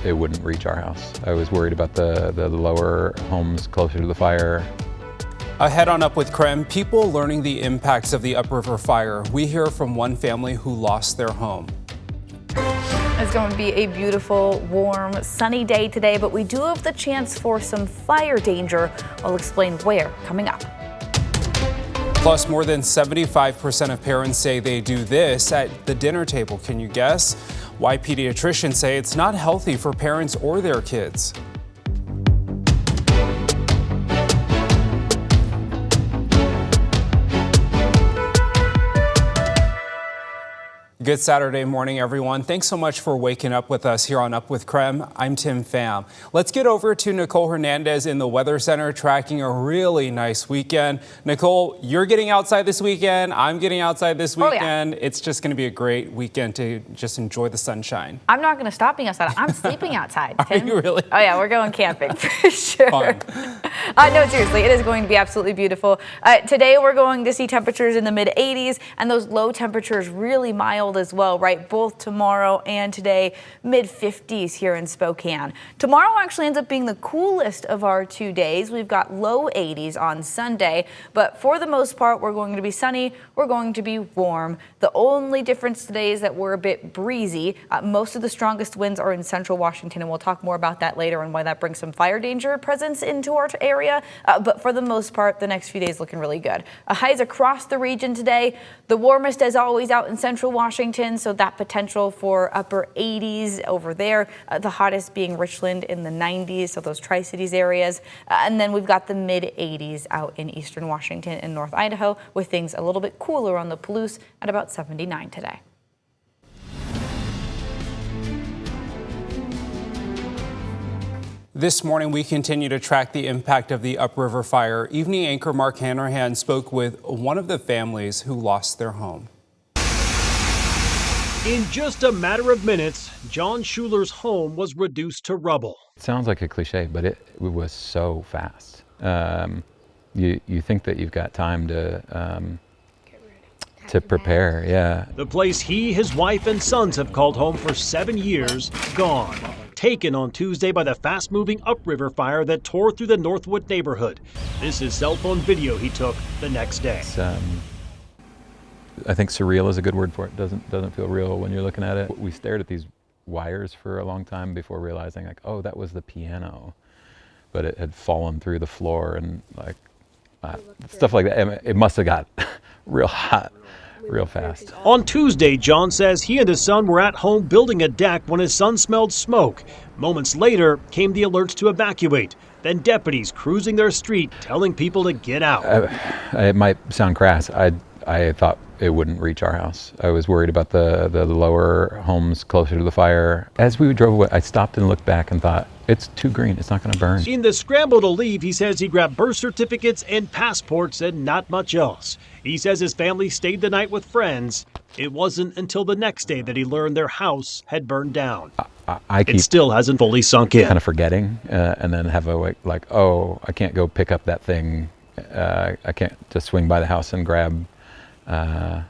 it wouldn't reach our house. I was worried about the lower homes closer to the fire. Ahead on Up with KREM, people learning the impacts of the Upriver Fire. We hear from one family who lost their home. It's going to be a beautiful, warm, sunny day today, but we do have the chance for some fire danger. I'll explain where coming up. Plus, more than 75% of parents say they do this at the dinner table. Can you guess? Why pediatricians say it's not healthy for parents or their kids. Good Saturday morning, everyone. Thanks so much for waking up with us here on Up with KREM. I'm Tim Pham. Let's get over to Nicole Hernandez in the Weather Center tracking a really nice weekend. Nicole, you're getting outside this weekend. I'm getting outside this weekend. Oh, yeah. It's just going to be a great weekend to just enjoy the sunshine. I'm not going to stop being outside. I'm sleeping outside, Tim. Are you really? Oh, yeah, we're going camping for sure. Fun. No, seriously, it is going to be absolutely beautiful. Today, we're going to see temperatures in the mid-80s and those low temperatures really mild as well, right? Both tomorrow and today, mid-50s here in Spokane. Tomorrow actually ends up being the coolest of our 2 days. We've got low 80s on Sunday, but for the most part, we're going to be sunny. We're going to be warm. The only difference today is that we're a bit breezy. Most of the strongest winds are in central Washington, and we'll talk more about that later and why that brings some fire danger presence into our area. But for the most part, the next few days looking really good. Highs across the region today. The warmest, as always, out in central Washington, so that potential for upper 80s over there. The hottest being Richland in the 90s, so those Tri-Cities areas. And then we've got the mid-80s out in eastern Washington and North Idaho, with things a little bit cooler on the Palouse at about 79 today. This morning, we continue to track the impact of the Upriver Fire. Evening anchor Mark Hanrahan spoke with one of the families who lost their home. In just a matter of minutes, John Schuler's home was reduced to rubble. It sounds like a cliche, but it was so fast. You think that you've got time to prepare, yeah. The place he, his wife, and sons have called home for 7 years, gone. Taken on Tuesday by the fast-moving Upriver Fire that tore through the Northwood neighborhood. This is cell phone video he took the next day. I think surreal is a good word for it. Doesn't feel real when you're looking at it. We stared at these wires for a long time before realizing, like, oh, that was the piano, but it had fallen through the floor and like stuff like that. It must have got real hot real fast. On Tuesday, John says he and his son were at home building a deck when his son smelled smoke. Moments later came the alerts to evacuate. Then deputies cruising their street telling people to get out. It might sound crass. I thought it wouldn't reach our house. I was worried about the lower homes closer to the fire. As we drove away, I stopped and looked back and thought, it's too green, it's not going to burn. In the scramble to leave, he says he grabbed birth certificates and passports and not much else. He says his family stayed the night with friends. It wasn't until the next day that he learned their house had burned down. It still hasn't fully sunk in. Kind of forgetting and then have like, oh, I can't go pick up that thing. I can't just swing by the house and grab that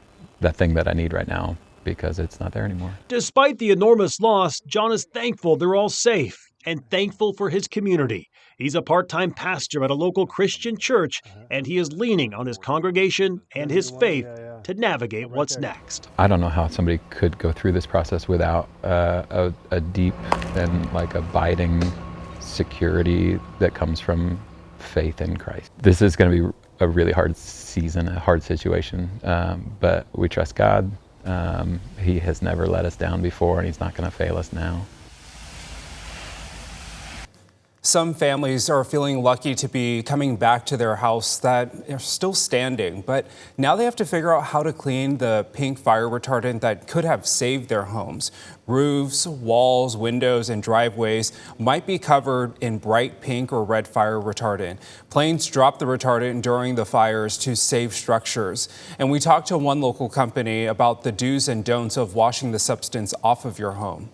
thing that I need right now because it's not there anymore. Despite the enormous loss, John is thankful they're all safe and thankful for his community. He's a part-time pastor at a local Christian church, and he is leaning on his congregation and his faith to navigate what's next. I don't know how somebody could go through this process without a deep and like abiding security that comes from faith in Christ. This is going to be a really hard season, a hard situation, but we trust God. He has never let us down before, and he's not going to fail us now. Some families are feeling lucky to be coming back to their house that are still standing, but now they have to figure out how to clean the pink fire retardant that could have saved their homes. Roofs, walls, windows, and driveways might be covered in bright pink or red fire retardant. Planes dropped the retardant during the fires to save structures. And we talked to one local company about the do's and don'ts of washing the substance off of your home.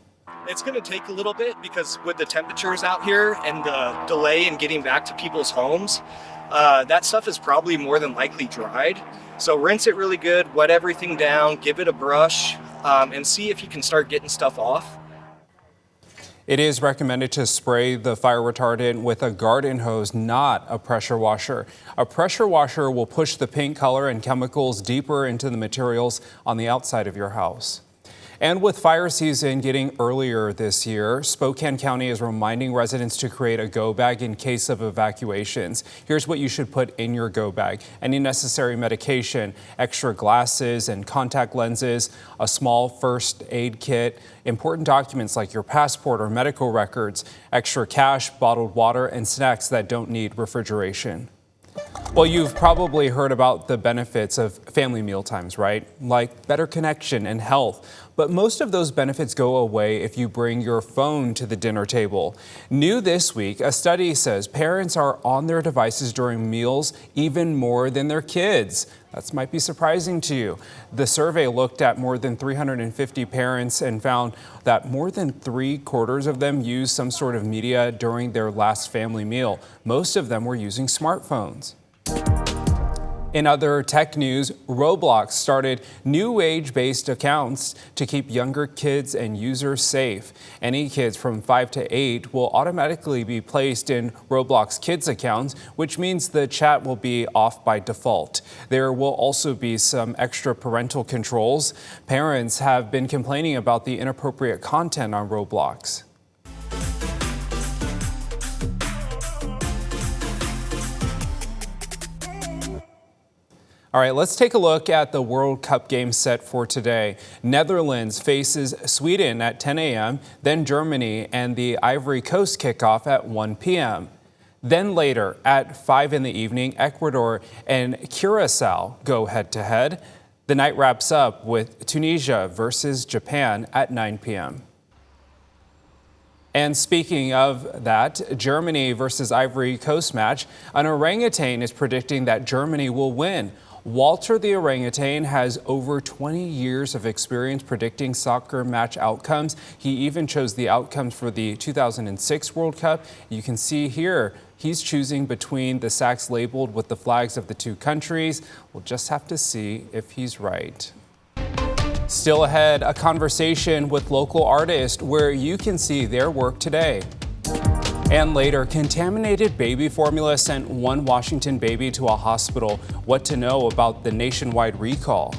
It's going to take a little bit because with the temperatures out here and the delay in getting back to people's homes, that stuff is probably more than likely dried. So rinse it really good, wet everything down, give it a brush, and see if you can start getting stuff off. It is recommended to spray the fire retardant with a garden hose, not a pressure washer. A pressure washer will push the paint color and chemicals deeper into the materials on the outside of your house. And with fire season getting earlier this year, Spokane County is reminding residents to create a go bag in case of evacuations. Here's what you should put in your go bag: any necessary medication, extra glasses and contact lenses, a small first aid kit, important documents like your passport or medical records, extra cash, bottled water, and snacks that don't need refrigeration. Well, you've probably heard about the benefits of family meal times, right? Like better connection and health. But most of those benefits go away if you bring your phone to the dinner table. New this week, a study says parents are on their devices during meals even more than their kids. That might be surprising to you. The survey looked at more than 350 parents and found that more than 3/4 of them used some sort of media during their last family meal. Most of them were using smartphones. In other tech news, Roblox started new age-based accounts to keep younger kids and users safe. Any kids from 5 to 8 will automatically be placed in Roblox Kids accounts, which means the chat will be off by default. There will also be some extra parental controls. Parents have been complaining about the inappropriate content on Roblox. All right, let's take a look at the World Cup game set for today. Netherlands faces Sweden at 10 a.m., then Germany and the Ivory Coast kickoff at 1 p.m. Then later at 5 in the evening, Ecuador and Curacao go head-to-head. The night wraps up with Tunisia versus Japan at 9 p.m. And speaking of that, Germany versus Ivory Coast match, an orangutan is predicting that Germany will win. Walter the orangutan has over 20 years of experience predicting soccer match outcomes. He even chose the outcomes for the 2006 World Cup. You can see here he's choosing between the sacks labeled with the flags of the two countries. We'll just have to see if he's right. Still ahead, a conversation with local artists where you can see their work today. And later, contaminated baby formula sent one Washington baby to a hospital. What to know about the nationwide recall.